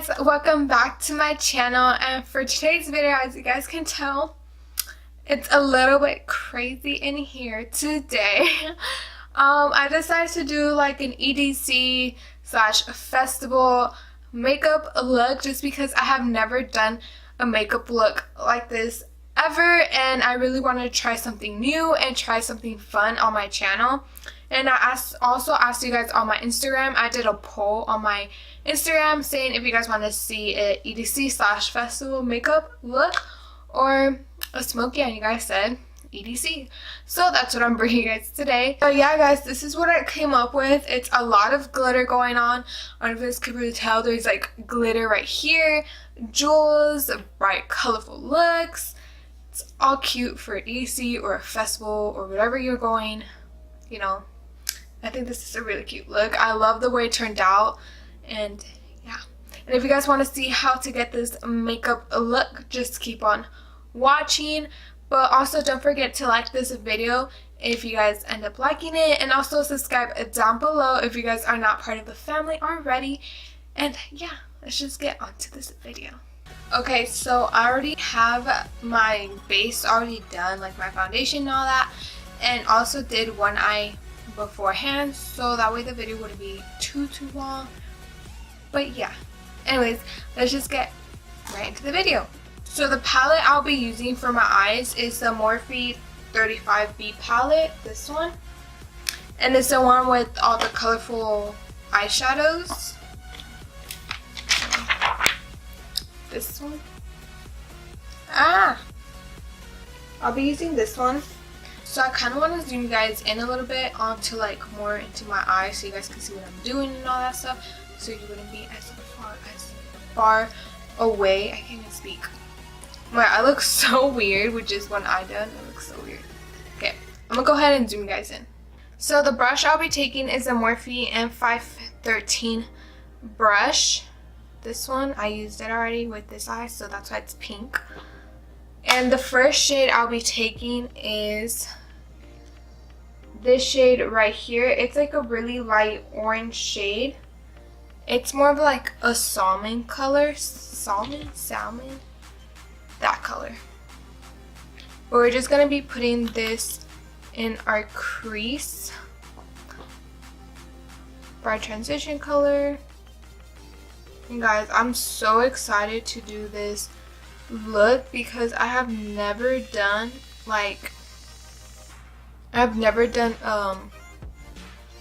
guys, welcome back to my channel, and for today's video, as you guys can tell, it's a little bit crazy in here today. I decided to do like an EDC slash festival makeup look just because I have never done a makeup look like this ever, and I really wanted to try something new and try something fun on my channel. And I also asked you guys on my Instagram. I did a poll on my Instagram saying if you guys want to see an EDC slash festival makeup look or a smoky, and you guys said EDC. So that's what I'm bringing you guys today. So yeah guys, this is what I came up with. It's a lot of glitter going on. I don't know if you guys can really tell. There's like glitter right here, jewels, bright colorful looks. It's all cute for an EDC or a festival or whatever you're going, you know. I think this is a really cute look. I love the way it turned out, and yeah. And if you guys want to see how to get this makeup look, just keep on watching. But also don't forget to like this video if you guys end up liking it, and also subscribe down below if you guys are not part of the family already. And yeah, let's just get on to this video. Okay, so I already have my base already done, like my foundation and all that, and also did one eye beforehand, so that way the video wouldn't be too long. But yeah, anyways, let's just get right into the video. So the palette I'll be using for my eyes is the Morphe 35B palette, this one, and it's the one with all the colorful eyeshadows. This one, I'll be using this one. So I kind of want to zoom you guys in a little bit onto like more into my eyes so you guys can see what I'm doing and all that stuff, so you wouldn't be as far away. I can't even speak. My eye looks so weird with just one eye done. It looks so weird. Okay, I'm gonna go ahead and zoom you guys in. So the brush I'll be taking is a Morphe M513 brush. This one, I used it already with this eye, so that's why it's pink. And the first shade I'll be taking is this shade right here. It's like a really light orange shade. It's more of like a salmon color. Salmon, that color. But we're just going to be putting this in our crease for our transition color. And guys, I'm so excited to do this look because I have never done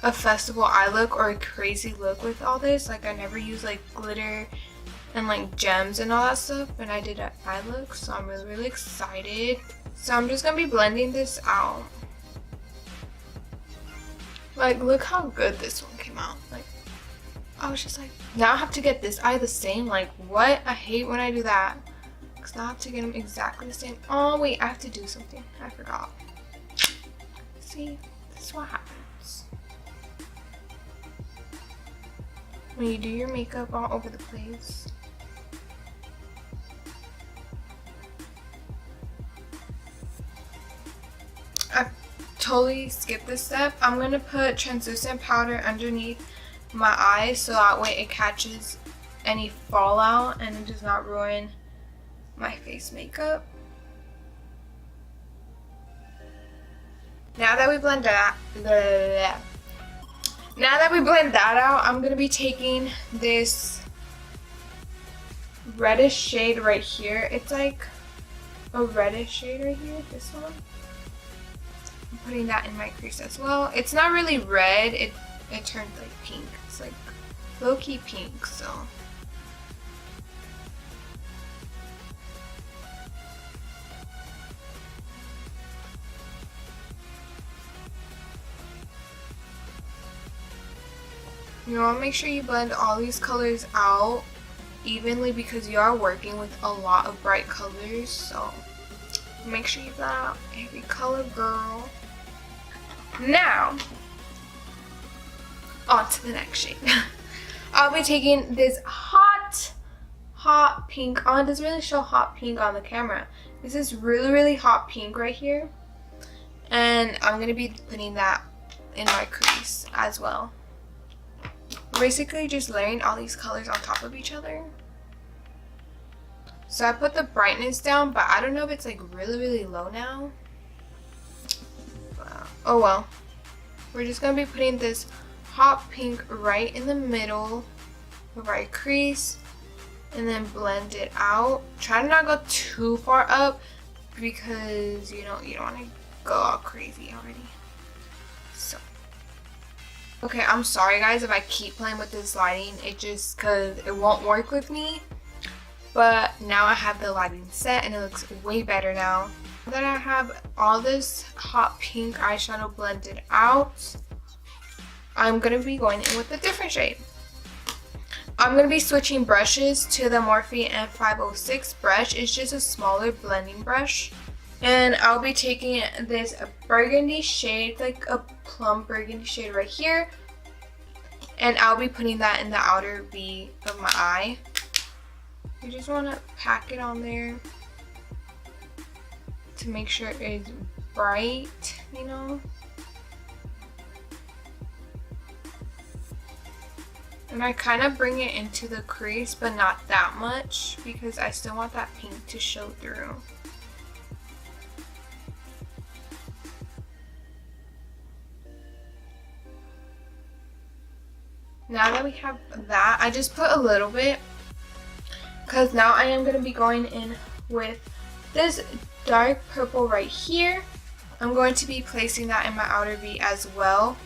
a festival eye look or a crazy look with all this. Like I never used like glitter and like gems and all that stuff, and I did an eye look, so I'm really excited. So I'm just gonna be blending this out. Like look how good this one came out. Like I was just like, now I have to get this eye the same. Like what? I hate when I do that. Now I have to get them exactly the same. Oh wait, I have to do something. I forgot. See, this is what happens when you do your makeup all over the place. I totally skipped this step. I'm gonna put translucent powder underneath my eyes so that way it catches any fallout and it does not ruin my face makeup. Now that we blend that out, I'm gonna be taking this reddish shade right here. It's like a reddish shade right here, this one. I'm putting that in my crease as well. It's not really red, it turned like pink. It's like low-key pink, so you want to make sure you blend all these colors out evenly because you are working with a lot of bright colors, so make sure you blend out every color, girl. Now, on to the next shade. I'll be taking this hot pink. Oh, it doesn't really show hot pink on the camera. This is really hot pink right here. And I'm going to be putting that in my crease as well. Basically just layering all these colors on top of each other. So I put the brightness down, but I don't know if it's like really low now. Oh well. We're just gonna be putting this hot pink right in the middle of our crease and then blend it out. Try to not go too far up because you don't want to go all crazy already. So okay, I'm sorry guys if I keep playing with this lighting. It just because it won't work with me. But now I have the lighting set and it looks way better now. Now that I have all this hot pink eyeshadow blended out, I'm going to be going in with a different shade. I'm going to be switching brushes to the Morphe M506 brush. It's just a smaller blending brush. And I'll be taking this burgundy shade, like a plum burgundy shade right here. And I'll be putting that in the outer V of my eye. You just want to pack it on there to make sure it's bright, you know. And I kind of bring it into the crease, but not that much because I still want that pink to show through. Now that we have that, I just put a little bit because now I am going to be going in with this dark purple right here. I'm going to be placing that in my outer V as well.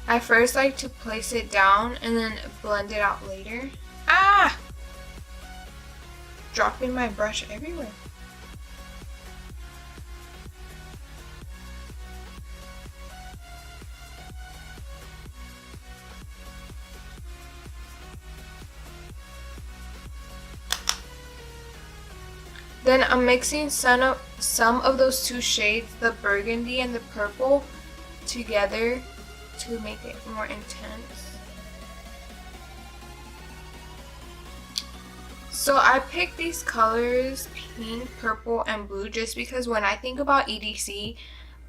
I first like to place it down and then blend it out later. Ah! Dropping my brush everywhere. Then I'm mixing some of those two shades, the burgundy and the purple, together to make it more intense. So I picked these colors, pink, purple, and blue, just because when I think about EDC,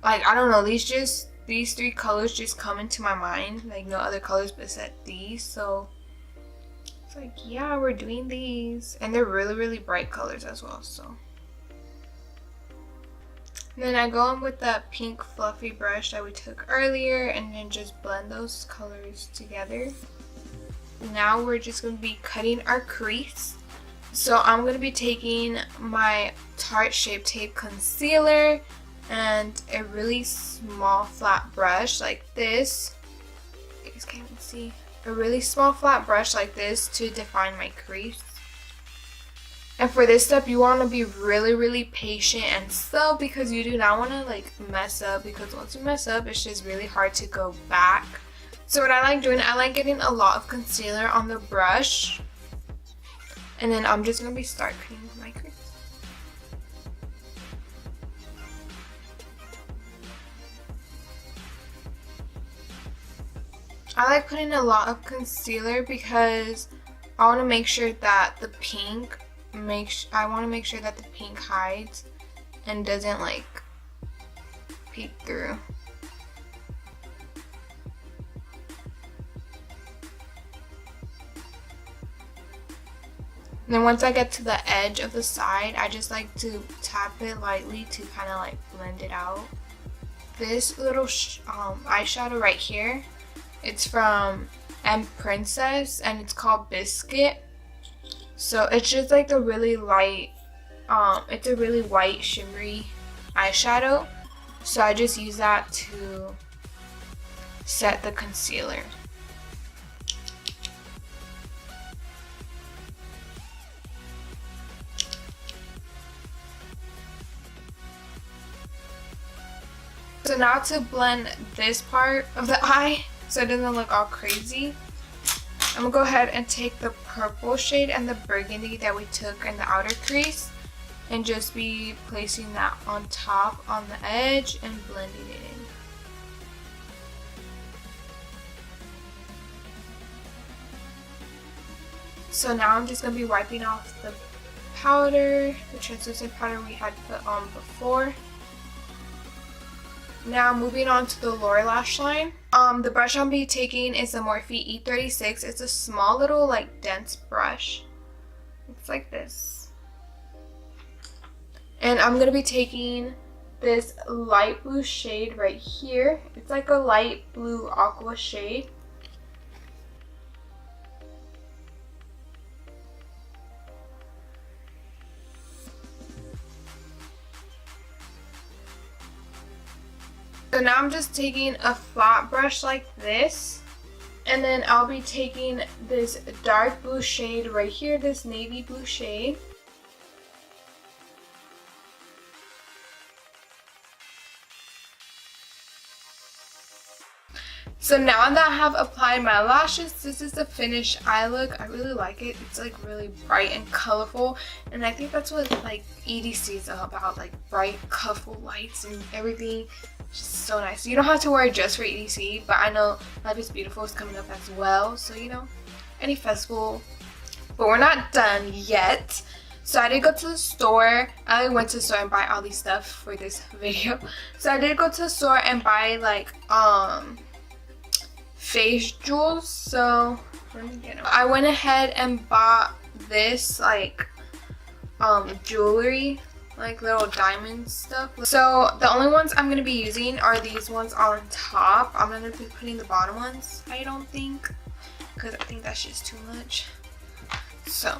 like, I don't know, these three colors just come into my mind, like no other colors besides these. So it's like, yeah, we're doing these, and they're really bright colors as well. So and then I go in with that pink fluffy brush that we took earlier and then just blend those colors together. Now we're just going to be cutting our crease. So I'm going to be taking my Tarte Shape Tape concealer and a really small flat brush like this. You guys can't even see. A really small flat brush like this to define my crease. And for this step, you want to be really patient and slow because you do not want to like mess up, because once you mess up, it's just really hard to go back. So what I like doing, I like getting a lot of concealer on the brush, and then I'm just going to be start cutting my crease. I like putting a lot of concealer because I want to make sure that the pink hides and doesn't like peek through. And then once I get to the edge of the side, I just like to tap it lightly to kind of like blend it out. This little eyeshadow right here, it's from M Princess and it's called Biscuit. So it's just like a really light, it's a really white shimmery eyeshadow. So I just use that to set the concealer. So now to blend this part of the eye so it doesn't look all crazy, I'm gonna go ahead and take the purple shade and the burgundy that we took in the outer crease and just be placing that on top on the edge and blending it in. So now I'm just gonna be wiping off the powder, the translucent powder we had put on before. Now moving on to the lower lash line. The brush I'll be taking is the Morphe E36. It's a small little like dense brush. It's like this. I'm going to be taking this light blue shade right here. It's like a light blue aqua shade. So now I'm just taking a flat brush like this, and then I'll be taking this dark blue shade right here, this navy blue shade. So now that I have applied my lashes, this is the finished eye look. I really like it. It's like really bright and colorful, and I think that's what like EDC is all about, like bright, colorful lights and everything. It's just so nice. You don't have to wear it just for EDC, but I know Life is Beautiful is coming up as well, so you know, any festival. But we're not done yet. So I did go to the store. I went to the store and buy all these stuff for this video. So I did go to the store and buy like face jewels. So let me get them. I went ahead and bought this like jewelry, like little diamond stuff. So the only ones I'm gonna be using are these ones on top. I'm not gonna be putting the bottom ones, I don't think, because I think that's just too much. So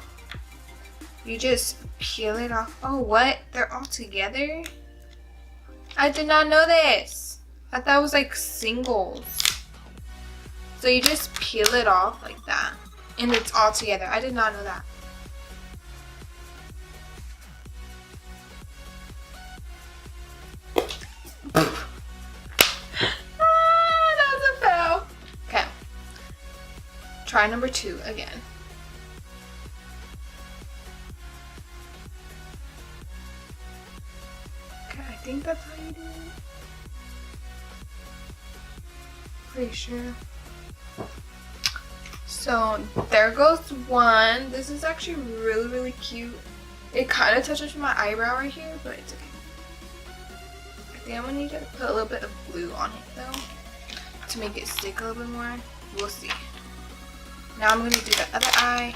you just peel it off. Oh, what? They're all together? I did not know this. I thought it was like singles. So you just peel it off like that, and it's all together. I did not know that. That was a fail. Okay. Try number 2 again. Okay, I think that's how you do it. Pretty sure. So there goes one. This is actually really, really cute. It kind of touches my eyebrow right here, but it's okay. I think I'm gonna need to put a little bit of glue on it though, to make it stick a little bit more. We'll see. Now I'm gonna do the other eye.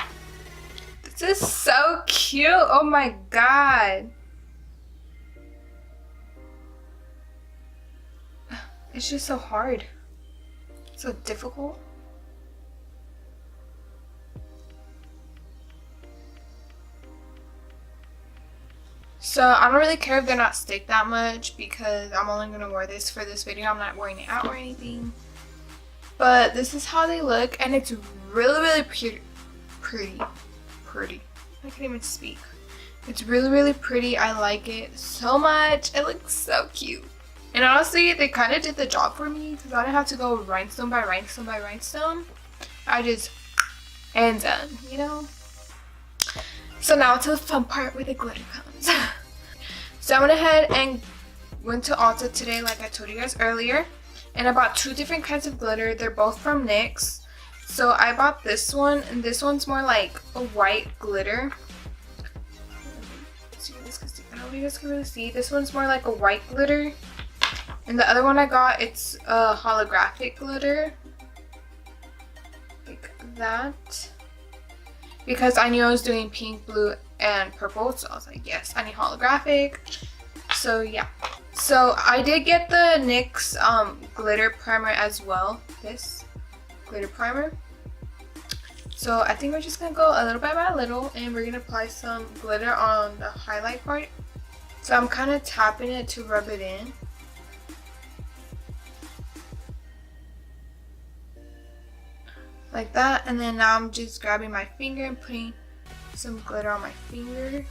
This is so cute. Oh my god. It's just so hard. So difficult. So I don't really care if they're not stick that much, because I'm only going to wear this for this video. I'm not wearing it out or anything. But this is how they look, and it's really, really pretty. I can't even speak. It's really, really pretty. I like it so much. It looks so cute. And honestly, they kind of did the job for me, because I didn't have to go rhinestone by rhinestone by rhinestone. I just, and done, you know? So now to the fun part where the glitter comes. So I went ahead and went to Ulta today, like I told you guys earlier. And I bought 2 different kinds of glitter. They're both from NYX. So I bought this one, and this one's more like a white glitter. Let's see if this can see. I don't know if you guys can really see. This one's more like a white glitter. And the other one I got, it's a holographic glitter. Like that. Because I knew I was doing pink, blue, and purple, so I was like, yes, I need holographic. So yeah. So I did get the NYX glitter primer as well. This glitter primer. So I think we're just gonna go a little bit by little, and we're gonna apply some glitter on the highlight part. So I'm kind of tapping it to rub it in. Like that, and then now I'm just grabbing my finger and putting some glitter on my finger.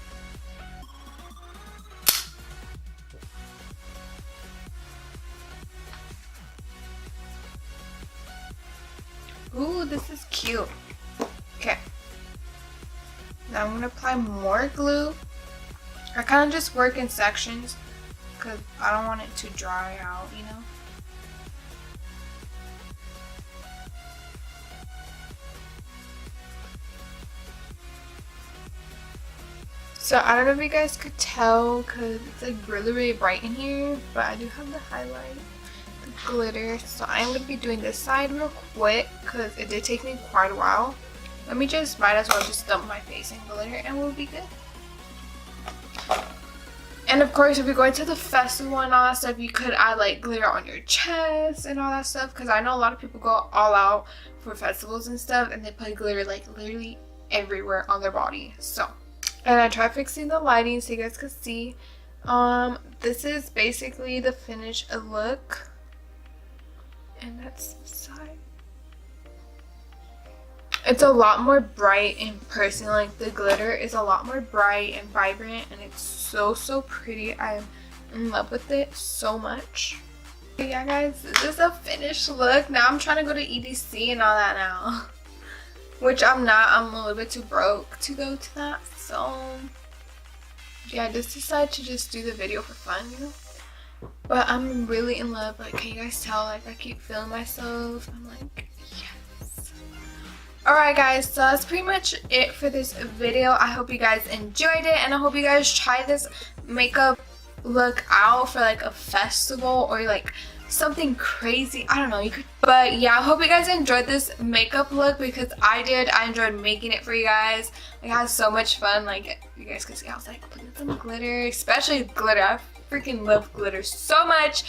Ooh, this is cute. Okay. Now I'm gonna apply more glue. I kind of just work in sections because I don't want it to dry out, you know? So I don't know if you guys could tell because it's like really, really bright in here, but I do have the highlight, the glitter. So I'm going to be doing this side real quick because it did take me quite a while. Let me might as well just dump my face in glitter and we'll be good. And of course, if you're going to the festival and all that stuff, you could add like glitter on your chest and all that stuff, because I know a lot of people go all out for festivals and stuff and they put glitter like literally everywhere on their body. So, and I tried fixing the lighting so you guys could see. This is basically the finished look, and that's the side. It's a lot more bright in person. Like the glitter is a lot more bright and vibrant, and it's so pretty. I'm in love with it so much. But yeah guys, this is a finished look. Now I'm trying to go to EDC and all that now, which I'm not. I'm a little bit too broke to go to that. So yeah, I just decided to just do the video for fun, you know. But I'm really in love. Like, can you guys tell? Like, I keep feeling myself. I'm like, yes. Alright guys, so that's pretty much it for this video. I hope you guys enjoyed it, and I hope you guys try this makeup look out for like a festival or like something crazy. I don't know, you could. But yeah, I hope you guys enjoyed this makeup look, because I did. I enjoyed making it for you guys. I had so much fun. Like, you guys could see I was like putting some glitter, especially glitter. I freaking love glitter so much.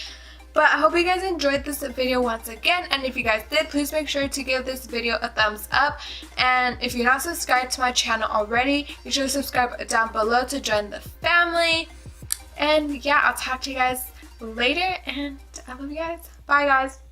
But I hope you guys enjoyed this video once again, and if you guys did, please make sure to give this video a thumbs up. And if you're not subscribed to my channel already, you should subscribe down below to join the family. And yeah, I'll talk to you guys later, and I love you guys. Bye guys.